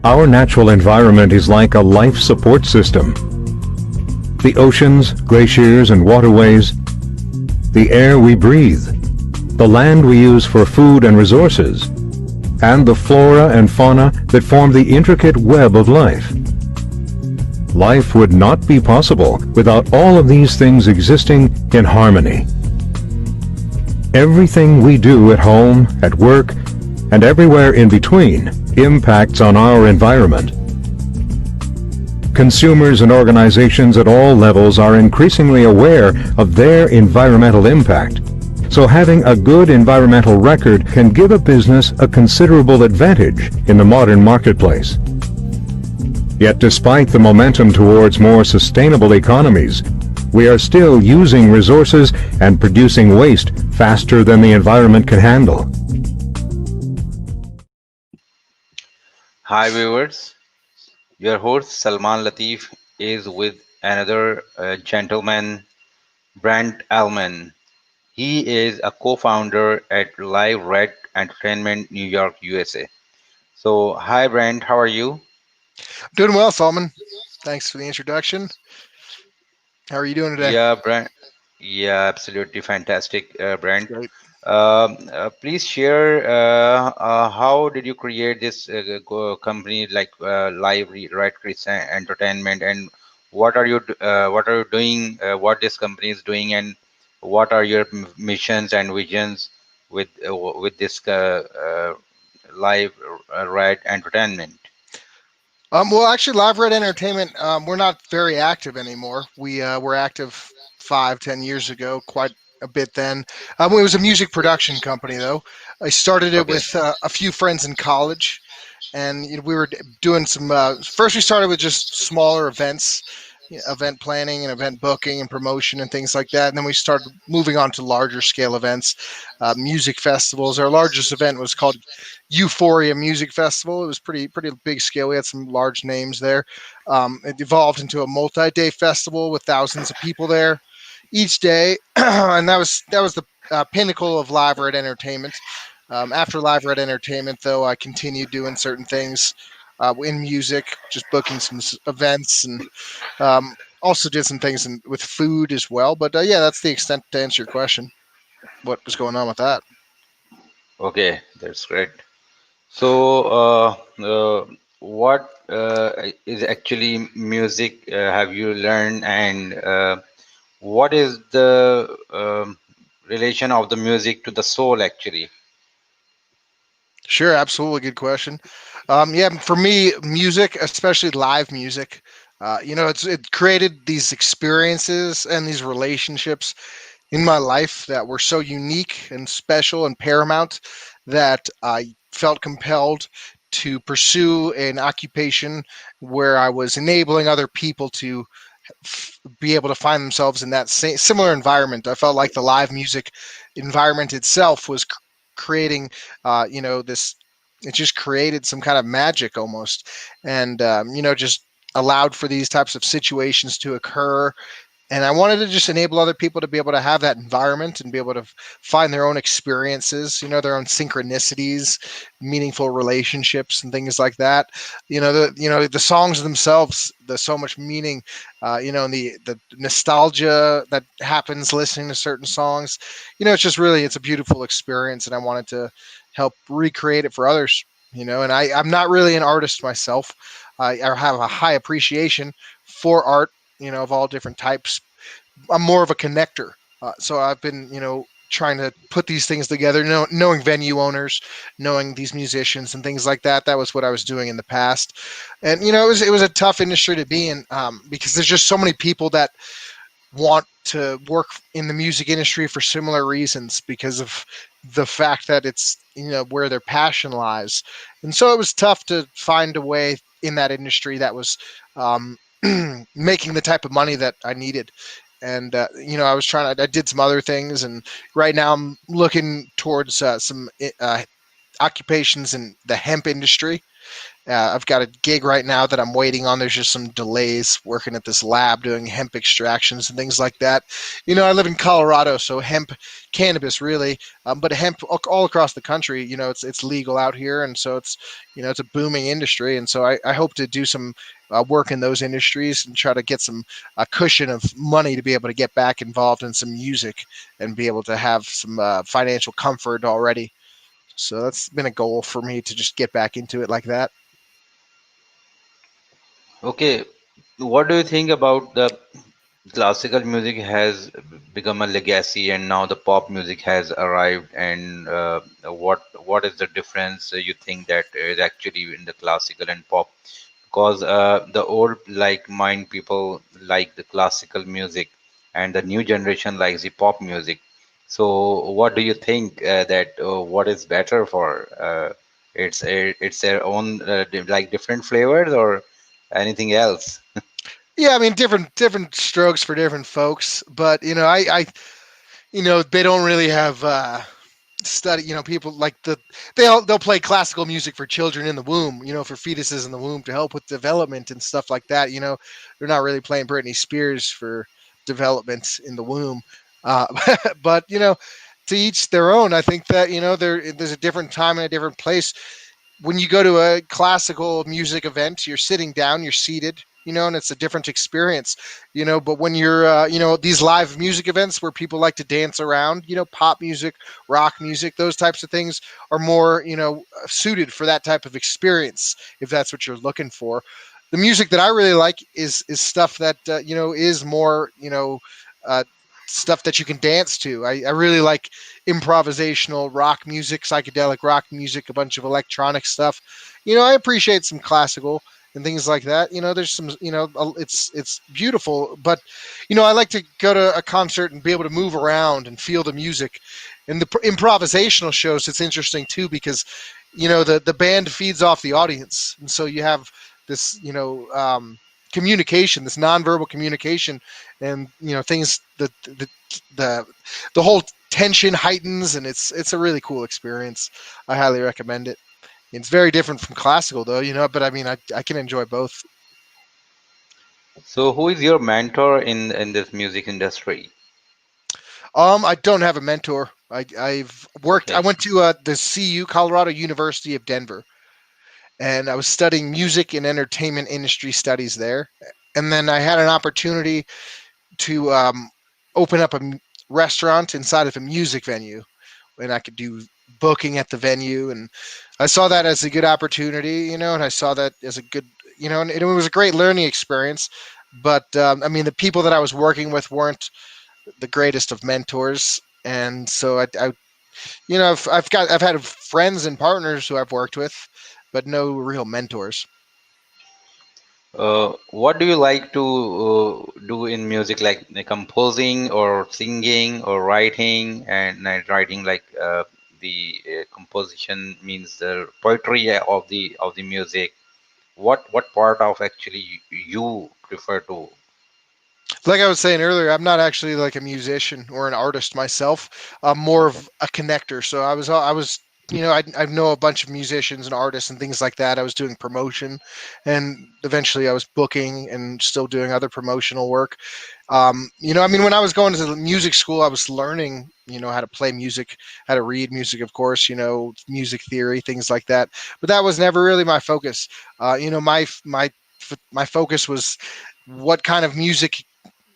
Our natural environment is like a life support system. The oceans, glaciers, and waterways, the air we breathe, the land we use for food and resources, and the flora and fauna that form the intricate web of life. Life would not be possible without all of these things existing in harmony. Everything we do at home, at work, and everywhere in between impacts on our environment. Consumers and organizations at all levels are increasingly aware of their environmental impact, so having a good environmental record can give a business a considerable advantage in the modern marketplace. Yet despite the momentum towards more sustainable economies, we are still using resources and producing waste faster than the environment can handle. Hi viewers, your host Salman Latif is with another gentleman, Brent Ellman. He is a co-founder at Live Red Entertainment, New York, USA. So, hi Brent, how are you? Doing well, Salman. Thanks for the introduction. How are you doing today? Yeah, Brent. Yeah, absolutely fantastic, Brent. Great. Please share how did you create this company like Red Chris Entertainment, and what are you doing, what this company is doing, and what are your missions and visions with this Live Red Entertainment? Well, actually, Live Red Entertainment, we're not very active anymore. We were active 5, 10 years ago, quite a bit then. It was a music production company, though. I started it Okay, with a few friends in college, and we were doing some. First, we started with just smaller events, event planning and event booking and promotion and things like that. And then we started moving on to larger scale events, music festivals. Our largest event was called Euphoria Music Festival. It was pretty big scale. We had some large names there. It evolved into a multi-day festival with thousands of people there each day, and that was the pinnacle of Live Red Entertainment. After Live Red Entertainment, though, I continued doing certain things in music, just booking some events, and also did some things with food as well. But yeah, that's the extent to answer your question. What was going on with that? okay, that's great. So, what is actually music? Have you learned, and what is the relation of the music to the soul? Actually, Sure, absolutely, good question. Yeah, for me, music, especially live music, it created these experiences and these relationships in my life that were so unique and special and paramount that I felt compelled to pursue an occupation where I was enabling other people to be able to find themselves in that similar environment. I felt like the live music environment itself was creating, this. It just created some kind of magic almost, and just allowed for these types of situations to occur, and I wanted to just enable other people to be able to have that environment and be able to find their own experiences, their own synchronicities, meaningful relationships, and things like that. The songs themselves, there's so much meaning, and the nostalgia that happens listening to certain songs. It's just really it's a beautiful experience, and I wanted to help recreate it for others. And I'm not really an artist myself. I have a high appreciation for art, of all different types. I'm more of a connector. So I've been, trying to put these things together, knowing venue owners, knowing these musicians and things like that. That was what I was doing in the past. And, it was a tough industry to be in, because there's just so many people that want to work in the music industry for similar reasons because of the fact that it's, where their passion lies. And so it was tough to find a way in that industry that was, making the type of money that I needed. And I did some other things, and right now I'm looking towards some occupations in the hemp industry. I've got a gig right now that I'm waiting on. There's just some delays working at this lab doing hemp extractions and things like that. I live in Colorado, so hemp, cannabis really, but hemp all across the country. It's legal out here, and so it's a booming industry. And so I hope to do some work in those industries and try to get some cushion of money to be able to get back involved in some music and be able to have some financial comfort already. So that's been a goal for me to just get back into it like that. Okay, what do you think about the classical music has become a legacy and now the pop music has arrived, and what is the difference you think that is actually in the classical and pop? Because the old like mind people like the classical music and the new generation likes the pop music. So what do you think that what is better for it's their own like different flavors or anything else? Yeah, I mean different strokes for different folks, but they don't really have study. People like they'll play classical music for children in the womb, for fetuses in the womb to help with development and stuff like that. They're not really playing Britney Spears for development in the womb. Uh, but to each their own. I think that there's a different time and a different place when you go to a classical music event, you're sitting down, you're seated, and it's a different experience, but when you're, these live music events where people like to dance around, pop music, rock music, those types of things are more, suited for that type of experience, if that's what you're looking for. The music that I really like is stuff that, is more, uh, stuff that you can dance to. I really like improvisational rock music, psychedelic rock music, a bunch of electronic stuff. I appreciate some classical and things like that. There's some, it's beautiful, but I like to go to a concert and be able to move around and feel the music. And the improvisational shows, it's interesting too because the band feeds off the audience, and so you have this communication, this nonverbal communication, and things the the whole tension heightens, and it's a really cool experience. I highly recommend it. It's very different from classical though, but I mean I can enjoy both. So who is your mentor in this music industry? I don't have a mentor. I Okay. went to the CU, Colorado University of Denver, and I was studying music and entertainment industry studies there. And then I had an opportunity to open up a restaurant inside of a music venue, and I could do booking at the venue. And I saw that as a good opportunity, and I saw that as a good, and it was a great learning experience. But I mean, the people that I was working with weren't the greatest of mentors, and so I've had friends and partners who I've worked with, but no real mentors. What do you like to do in music, like composing or singing or writing? And writing, like the composition means the poetry of the music. What part of actually you prefer to? Like I was saying earlier, I'm not actually like a musician or an artist myself. I'm more Okay. of a connector. So I was, I know a bunch of musicians and artists and things like that. I was doing promotion, and eventually I was booking and still doing other promotional work. I mean, when I was going to the music school, I was learning, how to play music, how to read music, of course, music theory, things like that. But that was never really my focus. My focus was what kind of music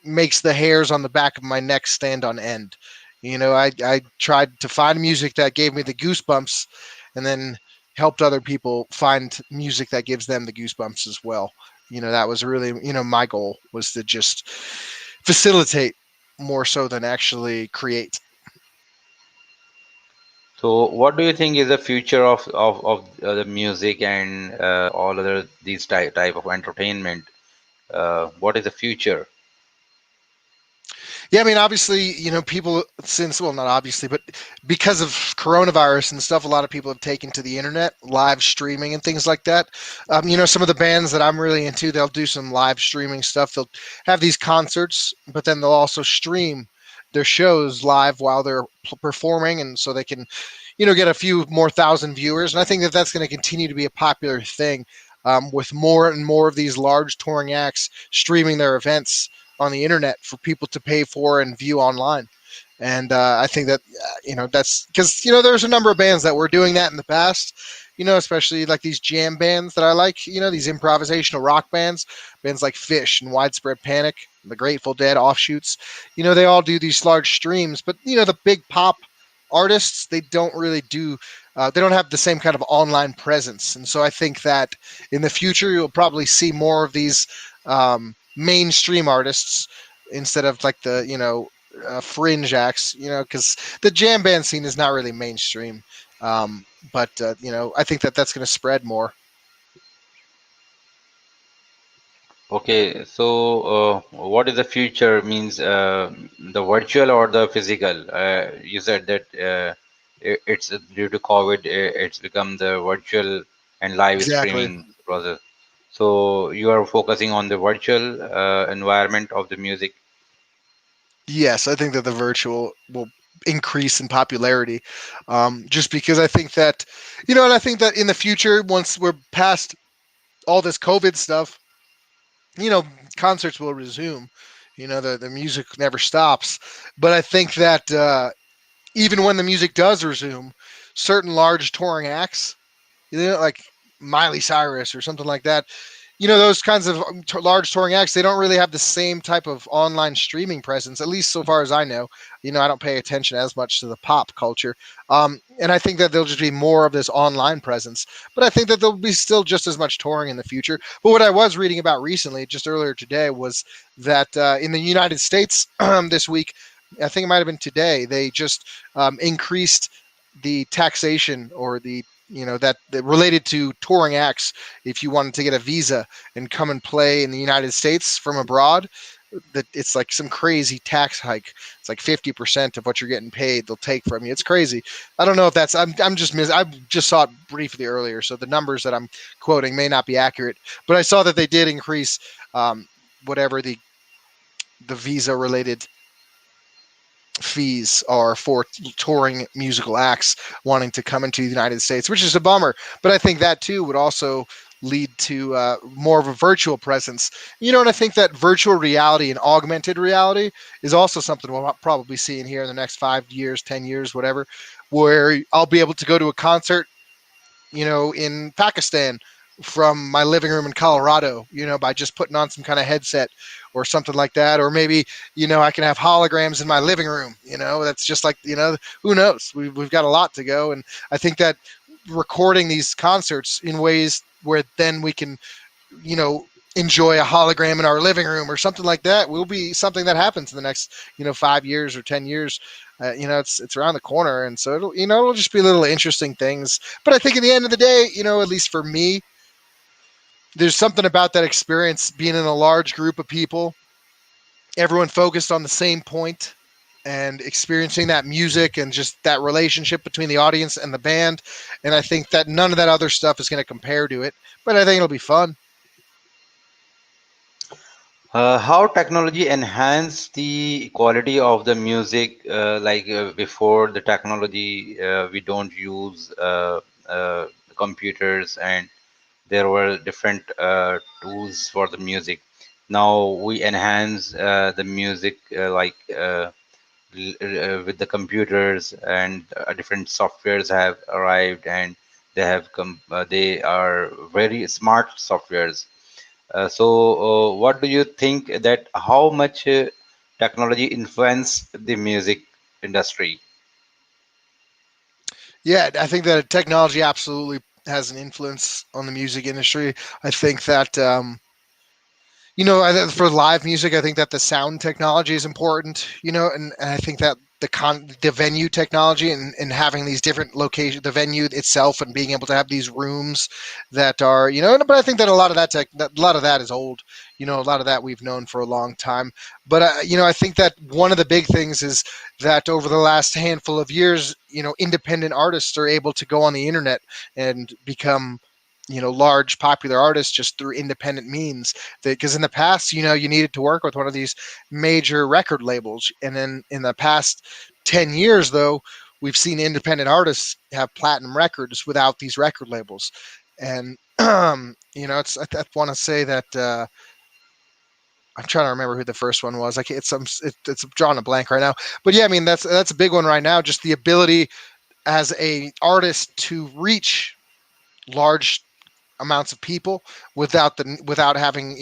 makes the hairs on the back of my neck stand on end. I tried to find music that gave me the goosebumps, and then helped other people find music that gives them the goosebumps as well. That was really, my goal was to just facilitate more so than actually create. So, what do you think is the future of the music and all other these type of entertainment? What is the future? Yeah, I mean, obviously, people since, well, not obviously, but because of coronavirus and stuff, a lot of people have taken to the internet, live streaming and things like that. Some of the bands that I'm really into, they'll do some live streaming stuff. They'll have these concerts, but then they'll also stream their shows live while they're performing, and so they can, get a few more thousand viewers. And I think that that's going to continue to be a popular thing, with more and more of these large touring acts streaming their events on the internet for people to pay for and view online. And I think that that's because there's a number of bands that were doing that in the past. Especially like these jam bands that I like. These improvisational rock bands like Fish and Widespread Panic, the Grateful Dead offshoots. They all do these large streams, but the big pop artists, they don't really do. They don't have the same kind of online presence, and so I think that in the future you'll probably see more of these mainstream artists instead of like the fringe acts. Because the jam band scene is not really mainstream. But I think that that's going to spread more. Okay, so what is the future means, the virtual or the physical? You said that it's due to COVID, it's become the virtual and live Exactly. streaming process. So you are focusing on the virtual environment of the music. Yes, I think that the virtual will increase in popularity, just because I think that, and I think that in the future, once we're past all this COVID stuff, you know, concerts will resume. The music never stops. But I think that even when the music does resume, certain large touring acts, like Miley Cyrus or something like that, those kinds of large touring acts, they don't really have the same type of online streaming presence, at least so far as I know. I don't pay attention as much to the pop culture. And I think that there'll just be more of this online presence. But I think that there'll be still just as much touring in the future. But what I was reading about recently, just earlier today, was that in the United States this week, I think it might have been today, they just increased the taxation, or the that related to touring acts. If you wanted to get a visa and come and play in the United States from abroad, that it's like some crazy tax hike. It's like 50% of what you're getting paid they'll take from you. It's crazy. I don't know if that's I just saw it briefly earlier, so the numbers that I'm quoting may not be accurate, but I saw that they did increase whatever the visa related fees are for touring musical acts wanting to come into the United States, which is a bummer. But I think that too would also lead to more of a virtual presence. And I think that virtual reality and augmented reality is also something we'll probably see in here in the next 5 years, 10 years, whatever, where I'll be able to go to a concert, in Pakistan from my living room in Colorado, by just putting on some kind of headset or something like that. Or maybe, I can have holograms in my living room, that's just like, who knows? We've got a lot to go. And I think that recording these concerts in ways where then we can, enjoy a hologram in our living room or something like that will be something that happens in the next, 5 years or 10 years. It's around the corner, and so it'll just be little interesting things. But I think at the end of the day, at least for me, there's something about that experience being in a large group of people, everyone focused on the same point, and experiencing that music and just that relationship between the audience and the band. And I think that none of that other stuff is going to compare to it. But I think it'll be fun. How technology enhance the quality of the music? Like before the technology, we don't use computers, and there were different tools for the music. Now we enhance the music with the computers, and different softwares have arrived, and they are very smart softwares. What do you think that how much technology influence the music industry? Yeah, I think that technology absolutely has an influence on the music industry. I think that for live music, I think that the sound technology is important. And I think that the venue technology, and having these different locations, the venue itself, and being able to have these rooms that are, but I think that a lot of a lot of that is old. A lot of that we've known for a long time. But I think that one of the big things is that over the last handful of years, independent artists are able to go on the internet and become, large popular artists just through independent means. Because in the past, you needed to work with one of these major record labels, and then in the past 10 years, though, we've seen independent artists have platinum records without these record labels. And I want to say that I'm trying to remember who the first one was. Like it's drawing a blank right now. But yeah, I mean that's a big one right now. Just the ability as a artist to reach large amounts of people without having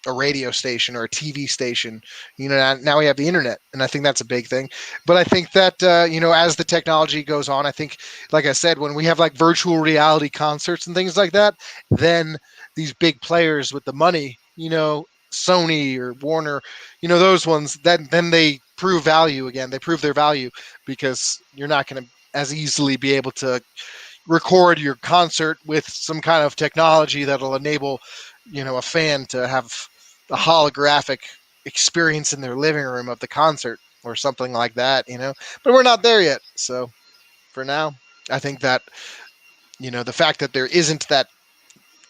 a radio station or a TV station. Now we have the internet, and I think that's a big thing. But I think that as the technology goes on, I think, like I said, when we have like virtual reality concerts and things like that, then these big players with the money, Sony or Warner, those ones, then they prove value again. They prove their value because you're not going to as easily be able to record your concert with some kind of technology that'll enable a fan to have a holographic experience in their living room of the concert or something like that. But we're not there yet. So for now, I think that the fact that there isn't that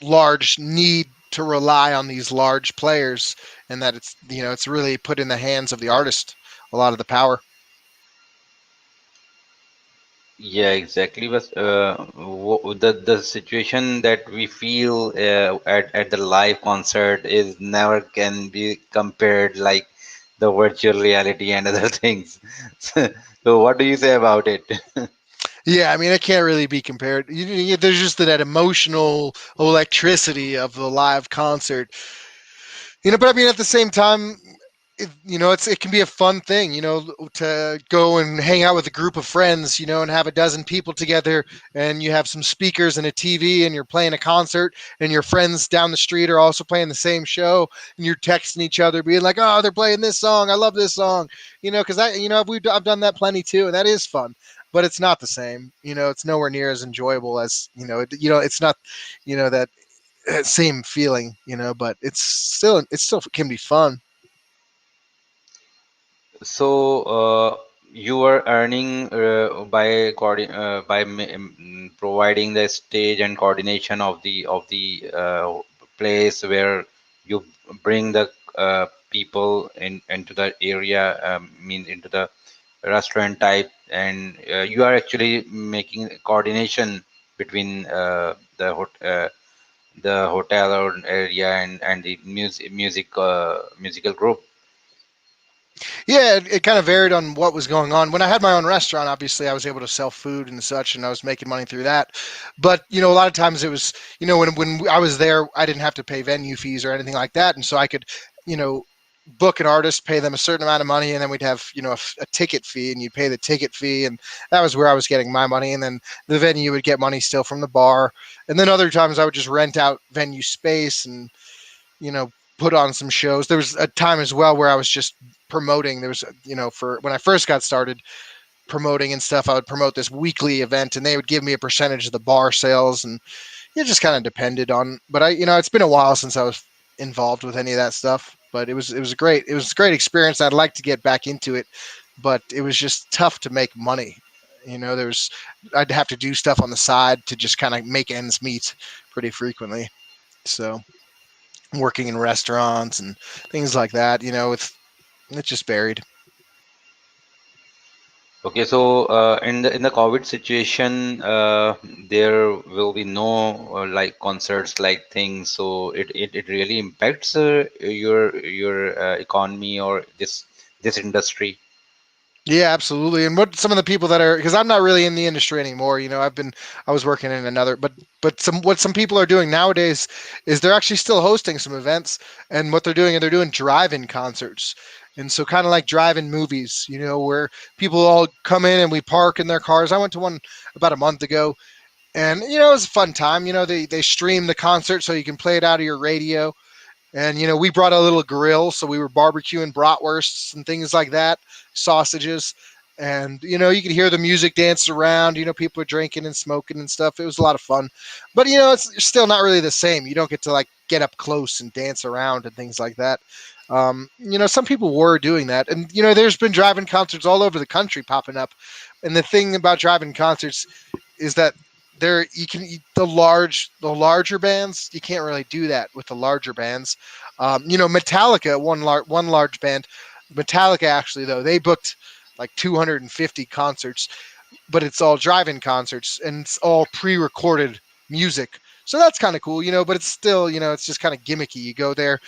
large need to rely on these large players, and that it's really put in the hands of the artist a lot of the power. Yeah, exactly. But the situation that we feel at the live concert is never can be compared like the virtual reality and other things. So what do you say about it? Yeah, I mean, it can't really be compared. There's just that emotional electricity of the live concert. But I mean, at the same time, it can be a fun thing, to go and hang out with a group of friends, and have a dozen people together, and you have some speakers and a TV, and you're playing a concert, and your friends down the street are also playing the same show, and you're texting each other, being like, "Oh, they're playing this song. I love this song," because I've done that plenty too, and that is fun. But it's not the same. It's nowhere near as enjoyable as it's not that same feeling. But it still can be fun. So, you are earning providing the stage and coordination of the place where you bring the people into the area, means into the restaurant type, and you are actually making coordination between the hotel or area and the musical group. Yeah, it kind of varied on what was going on. When I had my own restaurant, obviously I was able to sell food and such, and I was making money through that. But a lot of times it was, when I was there, I didn't have to pay venue fees or anything like that, and so I could, you know, book an artist, pay them a certain amount of money, and then we'd have a ticket fee, and you'd pay the ticket fee, and that was where I was getting my money, and then the venue would get money still from the bar, and then other times I would just rent out venue space and you know, put on some shows. There was a time as well where I was just promoting. There was, for when I first got started promoting and stuff, I would promote this weekly event and they would give me a percentage of the bar sales. And it just kind of depended on, but it's been a while since I was involved with any of that stuff, but it was a great experience. I'd like to get back into it, but it was just tough to make money. I'd have to do stuff on the side to just kind of make ends meet pretty frequently. So working in restaurants and things like that. It's just varied. Okay, so in the COVID situation, there will be no like concerts like things. So it really impacts your economy or this industry. Yeah, absolutely. And what some of the people that are, because I'm not really in the industry anymore. I was working in another, but some people are doing nowadays is they're actually still hosting some events, and what they're doing, and they're doing drive-in concerts. And so kind of like drive-in movies, where people all come in and we park in their cars. I went to one about a month ago, and it was a fun time. They stream the concert so you can play it out of your radio. And we brought a little grill, so we were barbecuing bratwursts and things like that, sausages, and you could hear the music dance around. People are drinking and smoking and stuff. It was a lot of fun, but it's still not really the same. You don't get to like get up close and dance around and things like that. Some people were doing that, and there's been drive-in concerts all over the country popping up. And the thing about drive-in concerts is that the larger bands, you can't really do that with the larger bands. Metallica, one large band. Metallica actually, though, they booked like 250 concerts. but it's all drive-in concerts and it's all pre-recorded music. So that's kind of cool, but it's still, it's just kind of gimmicky. You go there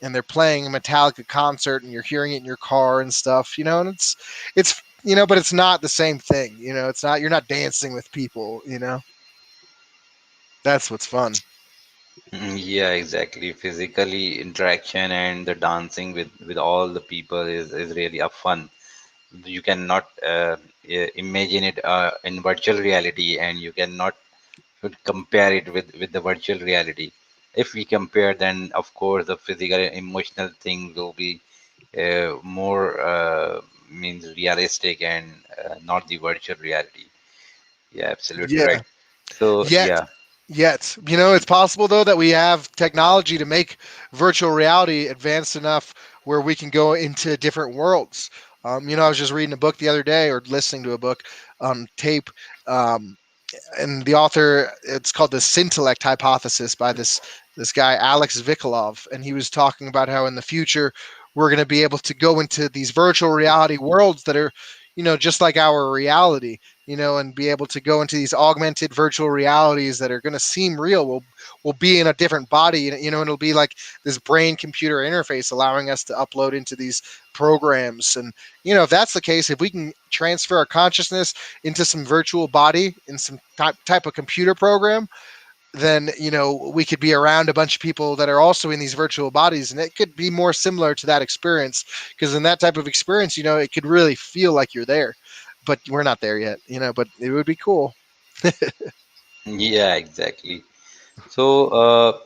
and they're playing a Metallica concert and you're hearing it in your car and stuff, and it's but it's not the same thing. It's not, you're not dancing with people. That's what's fun. Yeah, exactly. Physically interaction and the dancing with all the people is really a fun. You cannot imagine it in virtual reality, and you cannot should compare it with the virtual reality. If we compare, then of course the physical and emotional thing will be more means realistic and not the virtual reality. Yeah, absolutely Yeah. right. So Yet, yeah. yet, it's possible though that we have technology to make virtual reality advanced enough where we can go into different worlds. I was just reading a book the other day or listening to a book on tape. Um, and the author, it's called the Scintillect hypothesis by this guy Alex Vikolov, and he was talking about how in the future we're going to be able to go into these virtual reality worlds that are just like our reality, and be able to go into these augmented virtual realities that are going to seem real. We'll be in a different body, and it'll be like this brain computer interface allowing us to upload into these programs. And if that's the case, if we can transfer our consciousness into some virtual body in some type of computer program, then we could be around a bunch of people that are also in these virtual bodies, and it could be more similar to that experience, because in that type of experience, it could really feel like you're there, but we're not there yet, but it would be cool. Yeah, exactly. So,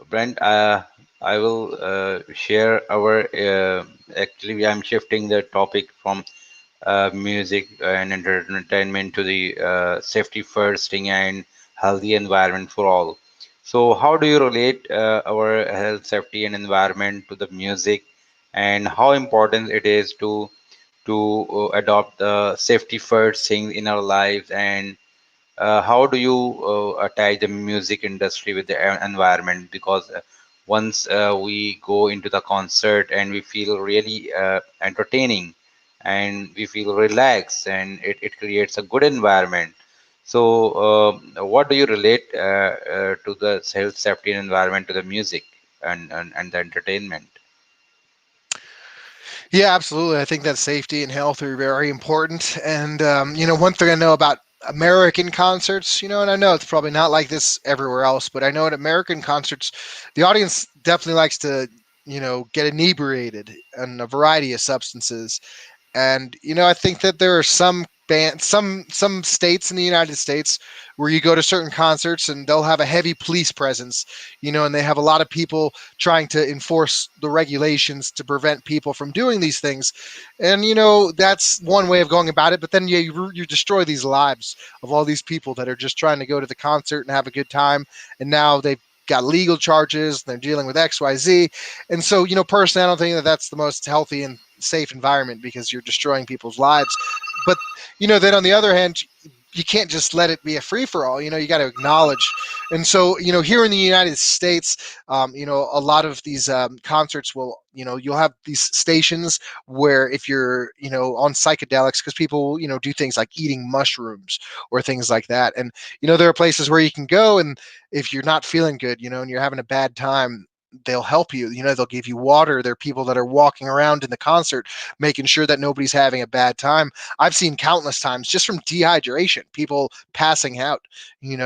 Brent, I will share our. Actually, I'm shifting the topic from music and entertainment to the safety first thing and healthy environment for all. So, how do you relate our health, safety, and environment to the music, and how important it is to adopt the safety first thing in our lives, and how do you attach the music industry with the environment? Because once we go into the concert and we feel really entertaining and we feel relaxed and it creates a good environment. So, what do you relate to the health, safety, and environment to the music and the entertainment? Yeah, absolutely. I think that safety and health are very important. And, one thing I know about American concerts, and I know it's probably not like this everywhere else, but I know at American concerts, the audience definitely likes to, get inebriated and a variety of substances. And I think that there are some bands, some states in the United States where you go to certain concerts and they'll have a heavy police presence, and they have a lot of people trying to enforce the regulations to prevent people from doing these things. And that's one way of going about it. But then you destroy these lives of all these people that are just trying to go to the concert and have a good time, and now they've got legal charges, they're dealing with XYZ. And so, personally, I don't think that that's the most healthy and safe environment, because you're destroying people's lives. But then on the other hand, you can't just let it be a free for all. You got to acknowledge. And so, here in the United States, a lot of these concerts will, you'll have these stations where if you're, on psychedelics, because people, do things like eating mushrooms or things like that. And, there are places where you can go, and if you're not feeling good, and you're having a bad time, they'll help you. They'll give you water. There are people that are walking around in the concert making sure that nobody's having a bad time. I've seen countless times just from dehydration, people passing out,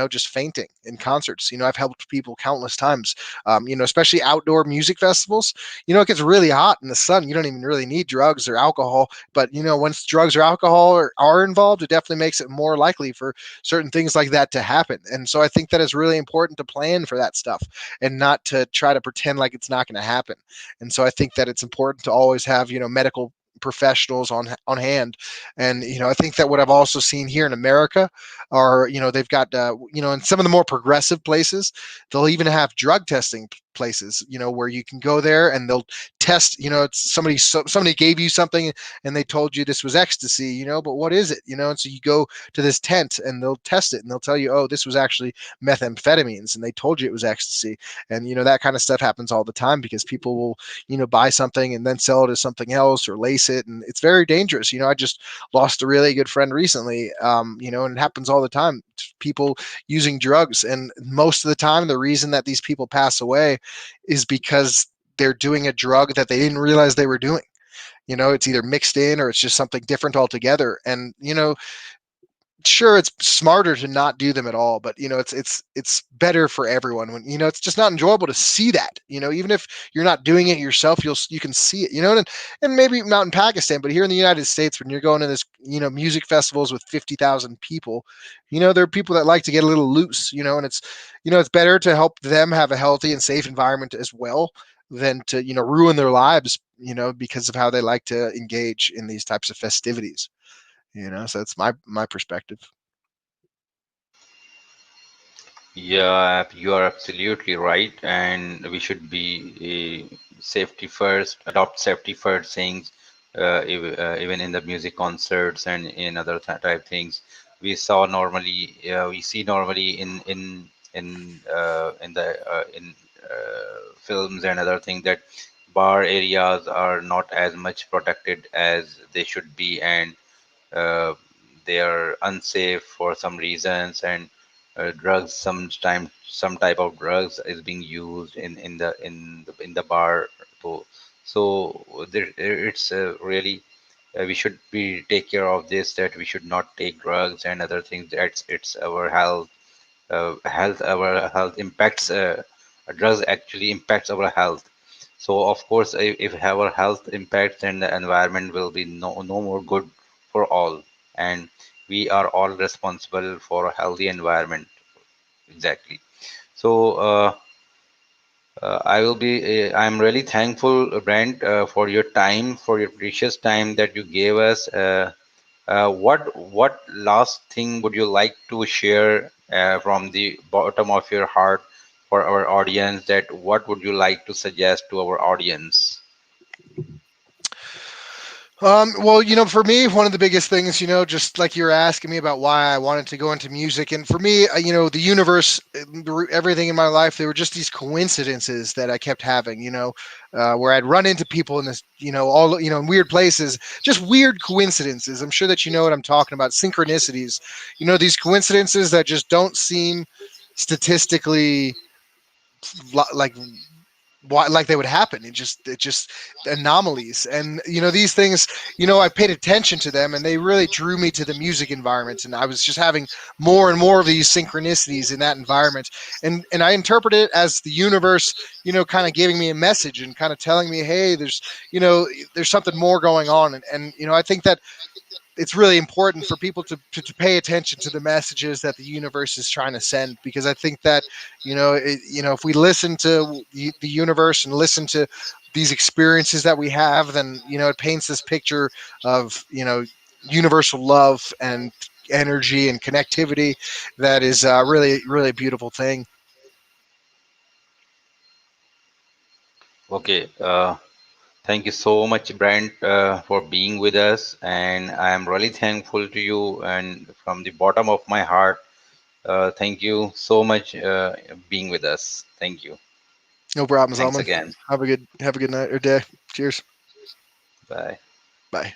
just fainting in concerts. I've helped people countless times, especially outdoor music festivals. It gets really hot in the sun. You don't even really need drugs or alcohol, but once drugs or alcohol are involved, it definitely makes it more likely for certain things like that to happen. And so I think that it's really important to plan for that stuff and not to try to pretend like it's not going to happen. And so I think that it's important to always have, medical professionals on hand. And I think that what I've also seen here in America are, they've got in some of the more progressive places, they'll even have drug testing places, where you can go there and they'll test. It's somebody gave you something and they told you this was ecstasy, but what is it? And so you go to this tent and they'll test it and they'll tell you, oh, this was actually methamphetamines, and they told you it was ecstasy. And that kind of stuff happens all the time because people will buy something and then sell it as something else or lace it, and it's very dangerous. I just lost a really good friend recently, and it happens all the time. People using drugs, and most of the time the reason that these people pass away is because they're doing a drug that they didn't realize they were doing. It's either mixed in or it's just something different altogether. And sure, it's smarter to not do them at all, but it's better for everyone when it's just not enjoyable to see that. Even if you're not doing it yourself, you can see it. And maybe not in Pakistan, but here in the United States, when you're going to this music festivals with 50,000 people, there are people that like to get a little loose. And it's better to help them have a healthy and safe environment as well than to ruin their lives because of how they like to engage in these types of festivities. So that's my perspective. Yeah, you are absolutely right, and we should be safety first, adopt safety first things, even in the music concerts and in other type things. We see normally in films and other things that bar areas are not as much protected as they should be, and uh, they are unsafe for some reasons, and drugs sometimes some type of drugs is being used in the bar too. So it's really we should be take care of this, that we should not take drugs and other things. That's it's our health impacts, drugs actually impacts our health. So of course, if our health impacts, then the environment will be no more good for all, and we are all responsible for a healthy environment. Exactly. So I will be. I'm really thankful, Brent, for your time, for your precious time that you gave us. What last thing would you like to share from the bottom of your heart for our audience? That what would you like to suggest to our audience? Well, for me, one of the biggest things, just like you were asking me about why I wanted to go into music, and for me, the universe, everything in my life, there were just these coincidences that I kept having, where I'd run into people in this, all, in weird places, just weird coincidences. I'm sure that you know what I'm talking about, synchronicities, these coincidences that just don't seem statistically like why like they would happen. It just anomalies, and these things, I paid attention to them and they really drew me to the music environment, and I was just having more and more of these synchronicities in that environment, and I interpret it as the universe kind of giving me a message and kind of telling me, hey, there's something more going on, and I think that it's really important for people to pay attention to the messages that the universe is trying to send, because I think that if we listen to the universe and listen to these experiences that we have, then it paints this picture of universal love and energy and connectivity that is really really a beautiful thing. Okay. Thank you so much, Brent, for being with us, and I am really thankful to you, and from the bottom of my heart, thank you so much being with us. Thank you. No problem, Thanks Ellman. again. Have a good night or day. Cheers. Bye. Bye.